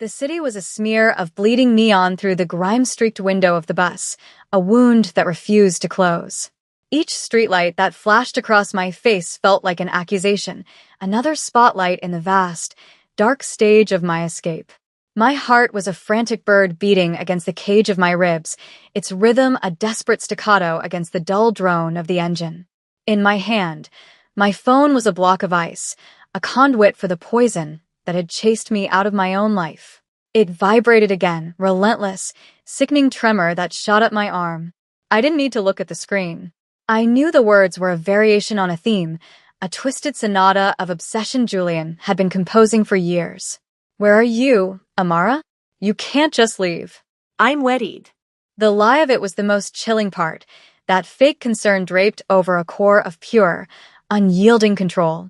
The city was a smear of bleeding neon through the grime-streaked window of the bus, a wound that refused to close. Each streetlight that flashed across my face felt like an accusation, another spotlight in the vast, dark stage of my escape. My heart was a frantic bird beating against the cage of my ribs, its rhythm a desperate staccato against the dull drone of the engine. In my hand, my phone was a block of ice, a conduit for the poison that had chased me out of my own life. It vibrated again, relentless, sickening tremor that shot up my arm. I didn't need to look at the screen. I knew the words were a variation on a theme, a twisted sonata of obsession Julian had been composing for years. "Where are you, Amara? You can't just leave." I'm wedded. The lie of it was the most chilling part, that fake concern draped over a core of pure, unyielding control.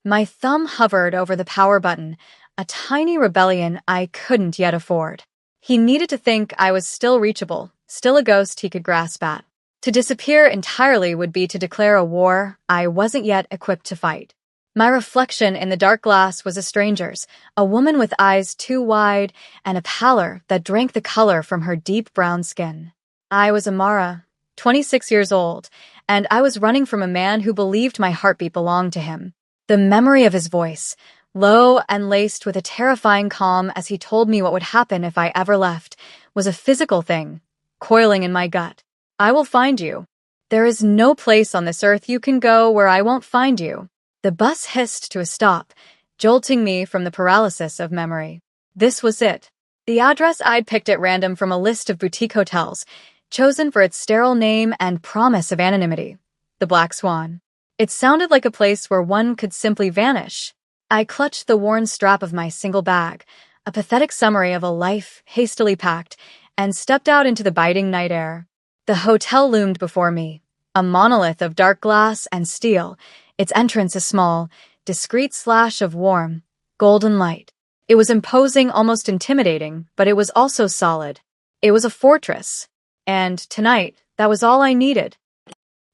My thumb hovered over the power button, a tiny rebellion I couldn't yet afford. He needed to think I was still reachable, still a ghost he could grasp at. To disappear entirely would be to declare a war I wasn't yet equipped to fight. My reflection in the dark glass was a stranger's, a woman with eyes too wide and a pallor that drank the color from her deep brown skin. I was Amara, 26 years old, and I was running from a man who believed my heartbeat belonged to him. The memory of his voice, low and laced with a terrifying calm as he told me what would happen if I ever left, was a physical thing, coiling in my gut. "I will find you. There is no place on this earth you can go where I won't find you." The bus hissed to a stop, jolting me from the paralysis of memory. This was it. The address I'd picked at random from a list of boutique hotels, chosen for its sterile name and promise of anonymity. The Black Swan. It sounded like a place where one could simply vanish. I clutched the worn strap of my single bag, a pathetic summary of a life hastily packed, and stepped out into the biting night air. The hotel loomed before me, a monolith of dark glass and steel, its entrance a small, discreet slash of warm, golden light. It was imposing, almost intimidating, but it was also solid. It was a fortress. And tonight, that was all I needed.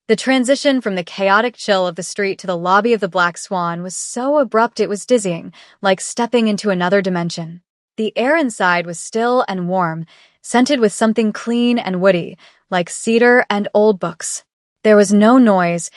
The transition from the chaotic chill of the street to the lobby of the Black Swan was so abrupt it was dizzying, like stepping into another dimension. The air inside was still and warm, scented with something clean and woody, like cedar and old books. There was no noise,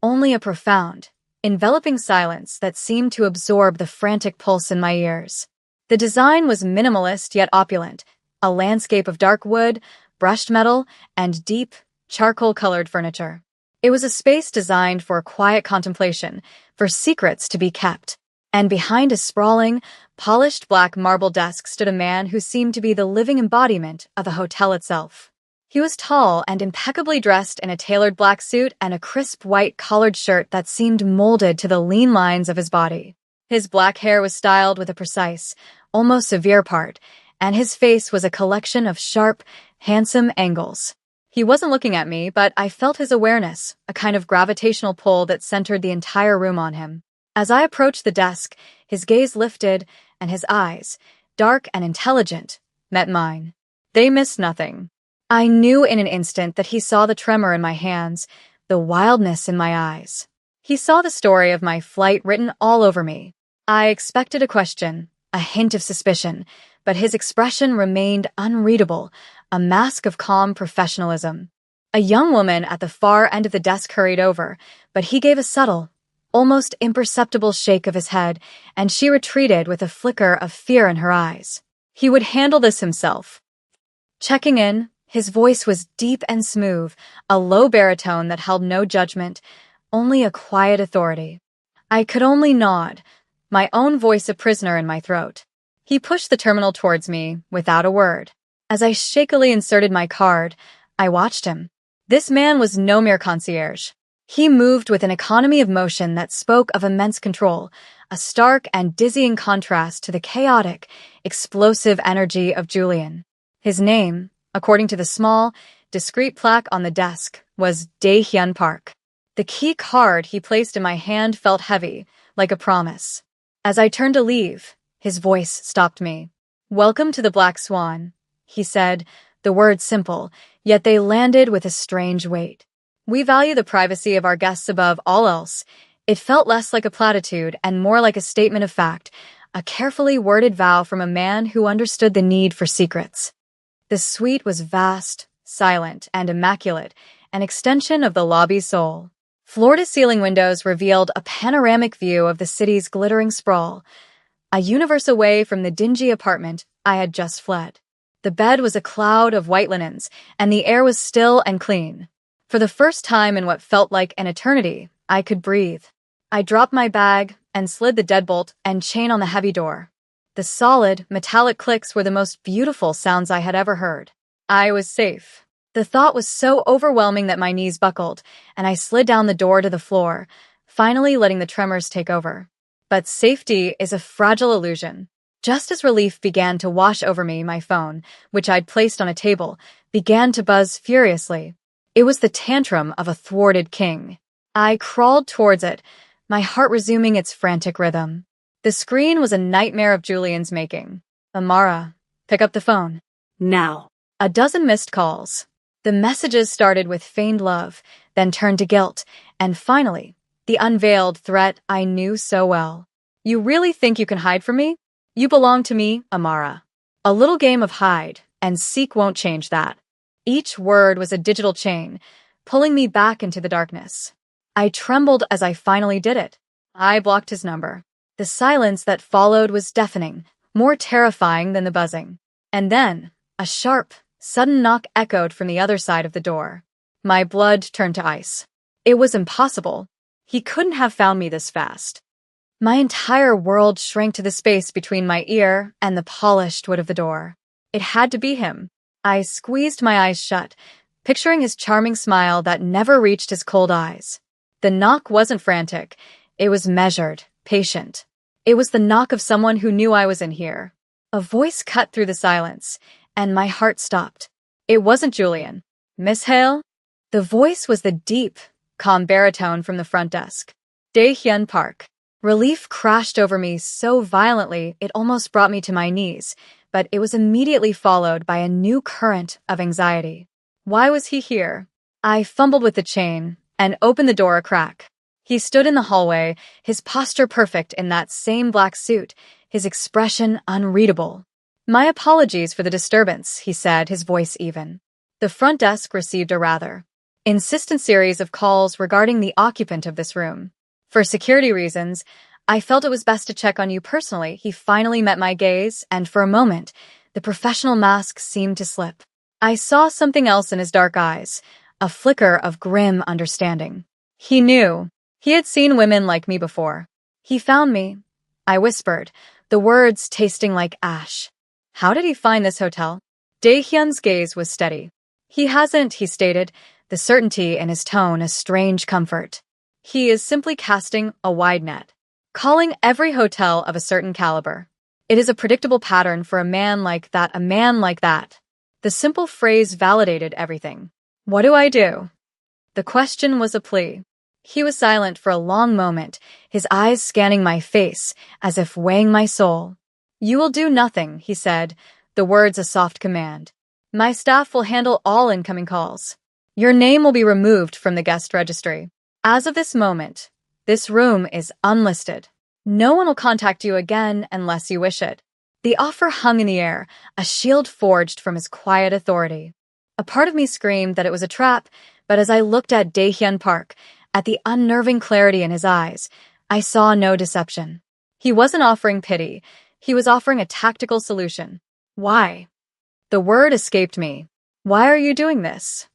only a profound, enveloping silence that seemed to absorb the frantic pulse in my ears. The design was minimalist yet opulent, a landscape of dark wood, brushed metal, and deep, charcoal-colored furniture. It was a space designed for quiet contemplation, for secrets to be kept. And behind a sprawling, polished black marble desk stood a man who seemed to be the living embodiment of the hotel itself. He was tall and impeccably dressed in a tailored black suit and a crisp white collared shirt that seemed molded to the lean lines of his body. His black hair was styled with a precise, almost severe part, and his face was a collection of sharp, handsome angles. He wasn't looking at me, but I felt his awareness, a kind of gravitational pull that centered the entire room on him. As I approached the desk, his gaze lifted, and his eyes, dark and intelligent, met mine. They missed nothing. I knew in an instant that he saw the tremor in my hands, the wildness in my eyes. He saw the story of my flight written all over me. I expected a question, a hint of suspicion, but his expression remained unreadable, a mask of calm professionalism. A young woman at the far end of the desk hurried over, but he gave a subtle, almost imperceptible shake of his head, and she retreated with a flicker of fear in her eyes. He would handle this himself. Checking in, his voice was deep and smooth, a low baritone that held no judgment, only a quiet authority. I could only nod, my own voice a prisoner in my throat. He pushed the terminal towards me, without a word. As I shakily inserted my card, I watched him. This man was no mere concierge. He moved with an economy of motion that spoke of immense control, a stark and dizzying contrast to the chaotic, explosive energy of Julian. His name, according to the small, discreet plaque on the desk, was Dae-hyun Park. The key card he placed in my hand felt heavy, like a promise. As I turned to leave, his voice stopped me. "Welcome to the Black Swan," he said, the words simple, yet they landed with a strange weight. "We value the privacy of our guests above all else." It felt less like a platitude and more like a statement of fact, a carefully worded vow from a man who understood the need for secrets. The suite was vast, silent, and immaculate, an extension of the lobby's soul. Floor-to-ceiling windows revealed a panoramic view of the city's glittering sprawl, a universe away from the dingy apartment I had just fled. The bed was a cloud of white linens, and the air was still and clean. For the first time in what felt like an eternity, I could breathe. I dropped my bag and slid the deadbolt and chain on the heavy door. The solid, metallic clicks were the most beautiful sounds I had ever heard. I was safe. The thought was so overwhelming that my knees buckled, and I slid down the door to the floor, finally letting the tremors take over. But safety is a fragile illusion. Just as relief began to wash over me, my phone, which I'd placed on a table, began to buzz furiously. It was the tantrum of a thwarted king. I crawled towards it, my heart resuming its frantic rhythm. The screen was a nightmare of Julian's making. Amara, pick up the phone. Now. A dozen missed calls. The messages started with feigned love, then turned to guilt, and finally, the unveiled threat I knew so well. You really think you can hide from me? You belong to me, Amara. A little game of hide and seek won't change that. Each word was a digital chain, pulling me back into the darkness. I trembled as I finally did it. I blocked his number. The silence that followed was deafening, more terrifying than the buzzing. And then, a sharp, sudden knock echoed from the other side of the door. My blood turned to ice. It was impossible. He couldn't have found me this fast. My entire world shrank to the space between my ear and the polished wood of the door. It had to be him. I squeezed my eyes shut, picturing his charming smile that never reached his cold eyes. The knock wasn't frantic. It was measured, patient. It was the knock of someone who knew I was in here. A voice cut through the silence, and my heart stopped. It wasn't Julian. Miss Hale? The voice was the deep, calm baritone from the front desk. Dae-hyun Park. Relief crashed over me so violently it almost brought me to my knees, but it was immediately followed by a new current of anxiety. Why was he here? I fumbled with the chain and opened the door a crack. He stood in the hallway, his posture perfect in that same black suit, his expression unreadable. My apologies for the disturbance, he said, his voice even. The front desk received a rather insistent series of calls regarding the occupant of this room. For security reasons, I felt it was best to check on you personally. He finally met my gaze, and for a moment, the professional mask seemed to slip. I saw something else in his dark eyes, a flicker of grim understanding. He knew. He had seen women like me before. He found me, I whispered, the words tasting like ash. How did he find this hotel? Dae-hyun's gaze was steady. He hasn't, he stated, the certainty in his tone a strange comfort. He is simply casting a wide net, calling every hotel of a certain caliber. It is a predictable pattern for a man like that, a man like that. The simple phrase validated everything. What do I do? The question was a plea. He was silent for a long moment, his eyes scanning my face, as if weighing my soul. You will do nothing, he said, the words a soft command. My staff will handle all incoming calls. Your name will be removed from the guest registry. As of this moment, this room is unlisted. No one will contact you again unless you wish it. The offer hung in the air, a shield forged from his quiet authority. A part of me screamed that it was a trap, but as I looked at Dae-hyun Park, at the unnerving clarity in his eyes, I saw no deception. He wasn't offering pity. He was offering a tactical solution. Why? The word escaped me. Why are you doing this?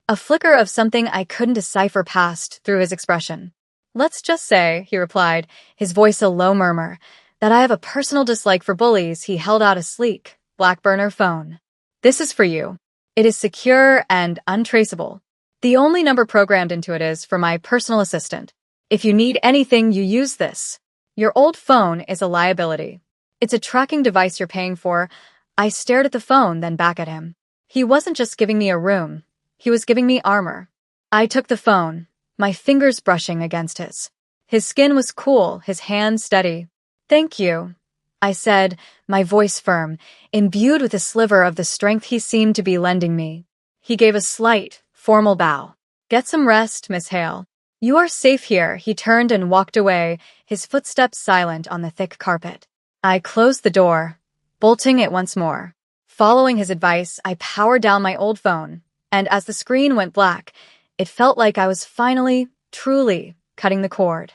A flicker of something I couldn't decipher passed through his expression. Let's just say, he replied, his voice a low murmur, that I have a personal dislike for bullies. He held out a sleek, black burner phone. This is for you. It is secure and untraceable. The only number programmed into it is for my personal assistant. If you need anything, you use this. Your old phone is a liability. It's a tracking device you're paying for. I stared at the phone, then back at him. He wasn't just giving me a room. He was giving me armor. I took the phone, my fingers brushing against his. His skin was cool, his hands steady. Thank you, I said, my voice firm, imbued with a sliver of the strength he seemed to be lending me. He gave a slight, formal bow. Get some rest, Miss Hale. You are safe here. He turned and walked away, his footsteps silent on the thick carpet. I closed the door, bolting it once more. Following his advice, I powered down my old phone, and as the screen went black, it felt like I was finally, truly, cutting the cord.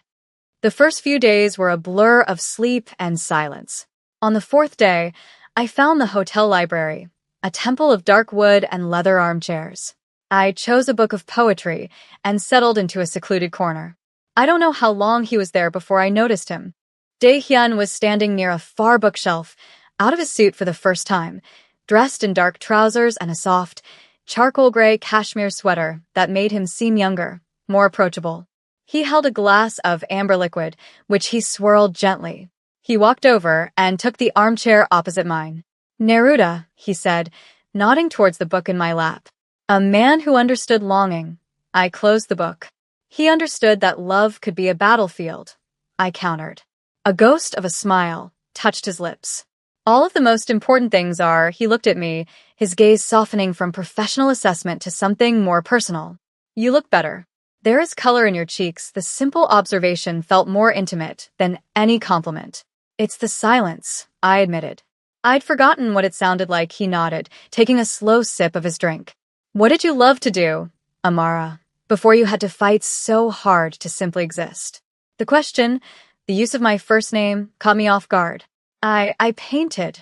The first few days were a blur of sleep and silence. On the fourth day, I found the hotel library, a temple of dark wood and leather armchairs. I chose a book of poetry and settled into a secluded corner. I don't know how long he was there before I noticed him. Dae-hyun was standing near a far bookshelf, out of his suit for the first time, dressed in dark trousers and a soft, charcoal gray cashmere sweater that made him seem younger, more approachable. He held a glass of amber liquid, which he swirled gently. He walked over and took the armchair opposite mine. "Neruda," he said, nodding towards the book in my lap. "A man who understood longing." I closed the book. "He understood that love could be a battlefield," I countered. A ghost of a smile touched his lips. "All of the most important things are," he looked at me, his gaze softening from professional assessment to something more personal. "You look better. There is color in your cheeks." The simple observation felt more intimate than any compliment. "It's the silence," I admitted. I'd forgotten what it sounded like. He nodded, taking a slow sip of his drink. "What did you love to do, Amara, before you had to fight so hard to simply exist?" The question, the use of my first name, caught me off guard. I painted,"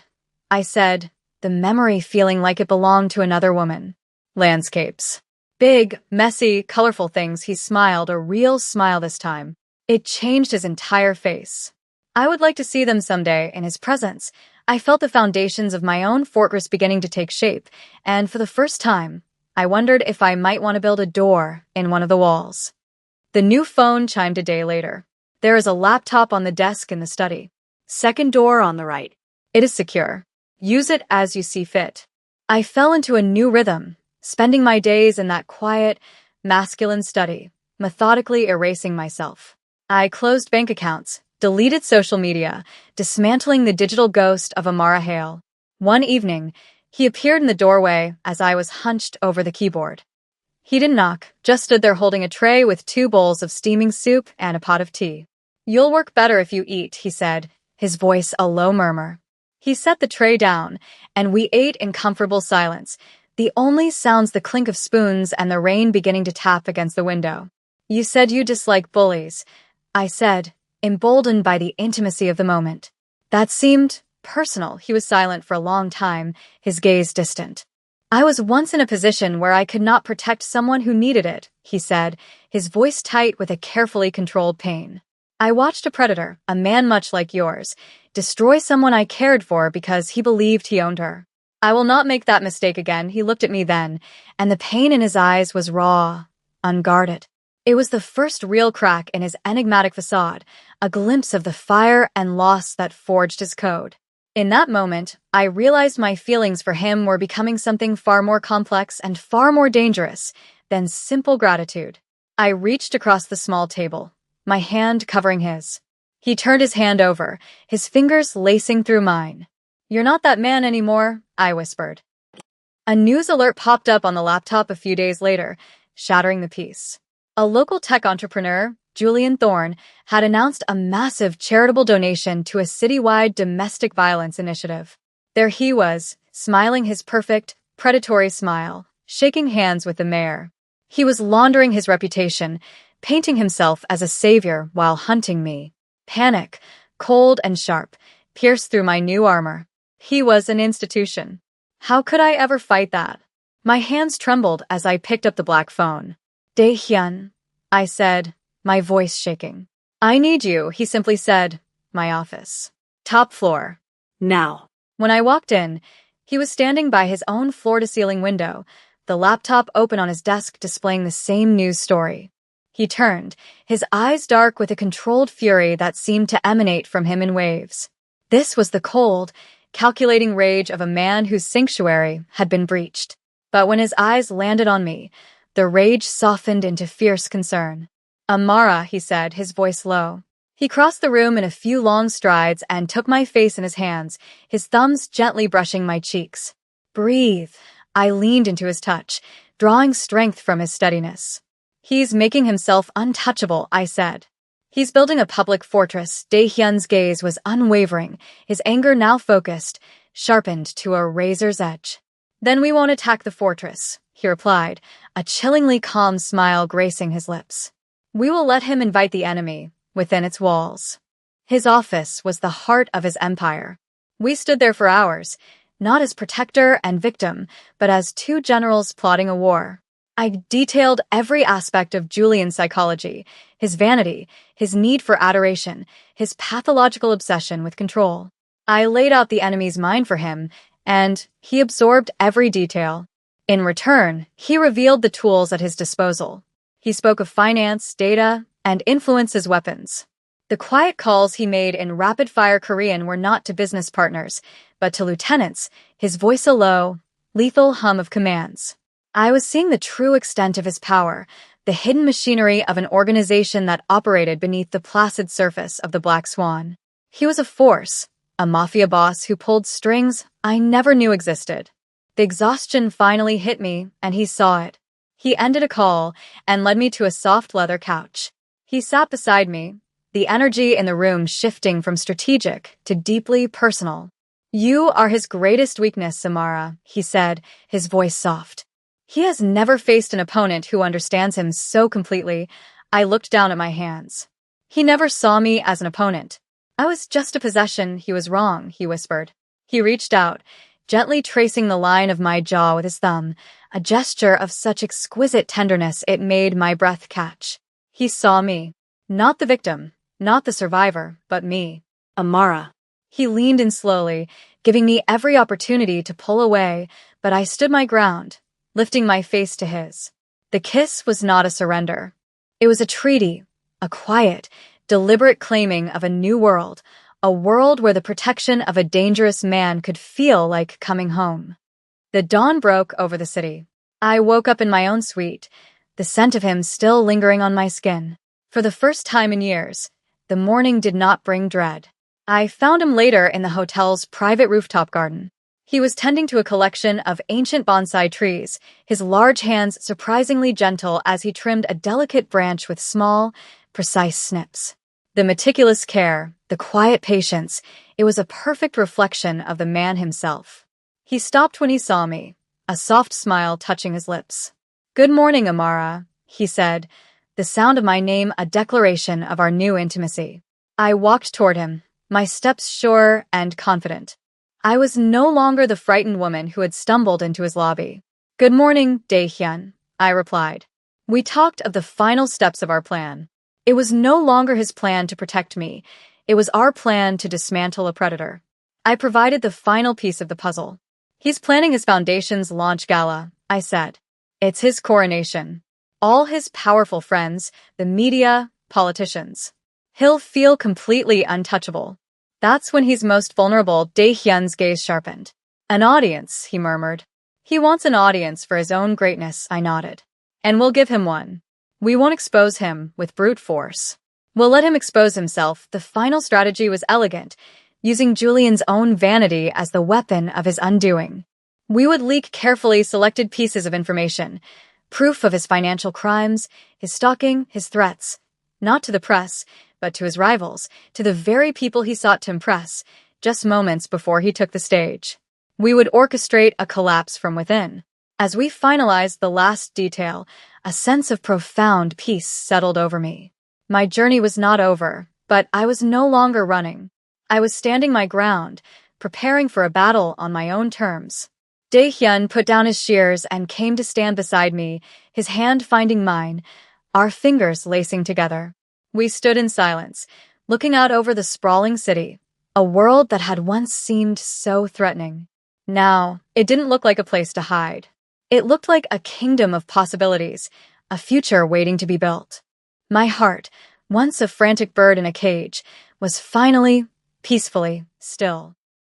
I said, the memory feeling like it belonged to another woman. "Landscapes. Big, messy, colorful things." He smiled, a real smile this time. It changed his entire face. "I would like to see them someday." In his presence, I felt the foundations of my own fortress beginning to take shape, and for the first time, I wondered if I might want to build a door in one of the walls. The new phone chimed a day later. "There is a laptop on the desk in the study. Second door on the right. It is secure. Use it as you see fit." I fell into a new rhythm, spending my days in that quiet, masculine study, methodically erasing myself. I closed bank accounts, deleted social media, dismantling the digital ghost of Amara Hale. One evening, he appeared in the doorway as I was hunched over the keyboard. He didn't knock, just stood there holding a tray with 2 bowls of steaming soup and a pot of tea. "You'll work better if you eat," he said, his voice a low murmur. He set the tray down, and we ate in comfortable silence, the only sounds the clink of spoons and the rain beginning to tap against the window. "You said you dislike bullies," I said, emboldened by the intimacy of the moment. That seemed personal. He was silent for a long time, his gaze distant. "I was once in a position where I could not protect someone who needed it," he said, his voice tight with a carefully controlled pain. "I watched a predator, a man much like yours, destroy someone I cared for because he believed he owned her. I will not make that mistake again." He looked at me then, and the pain in his eyes was raw, unguarded. It was the first real crack in his enigmatic facade, a glimpse of the fire and loss that forged his code. In that moment, I realized my feelings for him were becoming something far more complex and far more dangerous than simple gratitude. I reached across the small table, my hand covering his. He turned his hand over, his fingers lacing through mine. "You're not that man anymore," I whispered. A news alert popped up on the laptop a few days later, shattering the peace. A local tech entrepreneur, Julian, had announced a massive charitable donation to a citywide domestic violence initiative. There he was, smiling his perfect, predatory smile, shaking hands with the mayor. He was laundering his reputation, painting himself as a savior while hunting me. Panic, cold and sharp, pierced through my new armor. He was an institution. How could I ever fight that? My hands trembled as I picked up the black phone. "Dae-hyun," I said, my voice shaking. "I need you," he simply said. "My office. Top floor. Now." When I walked in, he was standing by his own floor-to-ceiling window, the laptop open on his desk displaying the same news story. He turned, his eyes dark with a controlled fury that seemed to emanate from him in waves. This was the cold, calculating rage of a man whose sanctuary had been breached. But when his eyes landed on me, the rage softened into fierce concern. "Amara," he said, his voice low. He crossed the room in a few long strides and took my face in his hands, his thumbs gently brushing my cheeks. "Breathe." I leaned into his touch, drawing strength from his steadiness. "He's making himself untouchable," I said. He's building a public fortress. Daehyun's gaze was unwavering, his anger now focused, sharpened to a razor's edge. Then we won't attack the fortress, he replied, a chillingly calm smile gracing his lips. We will let him invite the enemy within its walls. His office was the heart of his empire. We stood there for hours, not as protector and victim, but as two generals plotting a war. I detailed every aspect of Julian's psychology, his vanity, his need for adoration, his pathological obsession with control. I laid out the enemy's mind for him, and he absorbed every detail. In return, he revealed the tools at his disposal. He spoke of finance, data, and influence as weapons. The quiet calls he made in rapid-fire Korean were not to business partners, but to lieutenants, his voice a low, lethal hum of commands. I was seeing the true extent of his power, the hidden machinery of an organization that operated beneath the placid surface of the Black Swan. He was a force, a mafia boss who pulled strings I never knew existed. The exhaustion finally hit me, and he saw it. He ended a call and led me to a soft leather couch. He sat beside me, the energy in the room shifting from strategic to deeply personal. "You are his greatest weakness, Samara," he said, his voice soft. He has never faced an opponent who understands him so completely. I looked down at my hands. He never saw me as an opponent. I was just a possession. He was wrong, he whispered. He reached out, gently tracing the line of my jaw with his thumb, a gesture of such exquisite tenderness it made my breath catch. He saw me. Not the victim, not the survivor, but me. Amara. He leaned in slowly, giving me every opportunity to pull away, but I stood my ground, lifting my face to his. The kiss was not a surrender. It was a treaty, a quiet, deliberate claiming of a new world, a world where the protection of a dangerous man could feel like coming home. The dawn broke over the city. I woke up in my own suite, the scent of him still lingering on my skin. For the first time in years, the morning did not bring dread. I found him later in the hotel's private rooftop garden. He was tending to a collection of ancient bonsai trees, his large hands surprisingly gentle as he trimmed a delicate branch with small, precise snips. The meticulous care, the quiet patience, it was a perfect reflection of the man himself. He stopped when he saw me, a soft smile touching his lips. "Good morning, Amara," he said, the sound of my name a declaration of our new intimacy. I walked toward him, my steps sure and confident. I was no longer the frightened woman who had stumbled into his lobby. "Good morning, Daehyun," I replied. We talked of the final steps of our plan. It was no longer his plan to protect me. It was our plan to dismantle a predator. I provided the final piece of the puzzle. "He's planning his foundation's launch gala," I said. "It's his coronation. All his powerful friends, the media, politicians. He'll feel completely untouchable. That's when he's most vulnerable." Daehyun's gaze sharpened. "An audience," he murmured. "He wants an audience for his own greatness," I nodded. "And we'll give him one. We won't expose him with brute force. We'll let him expose himself." The final strategy was elegant, using Julian's own vanity as the weapon of his undoing. We would leak carefully selected pieces of information, proof of his financial crimes, his stalking, his threats, not to the press, but to his rivals, to the very people he sought to impress, just moments before he took the stage. We would orchestrate a collapse from within. As we finalized the last detail, a sense of profound peace settled over me. My journey was not over, but I was no longer running. I was standing my ground, preparing for a battle on my own terms. Daehyun put down his shears and came to stand beside me, his hand finding mine, our fingers lacing together. We stood in silence, looking out over the sprawling city, a world that had once seemed so threatening. Now, it didn't look like a place to hide. It looked like a kingdom of possibilities, a future waiting to be built. My heart, once a frantic bird in a cage, was finally, peacefully, still.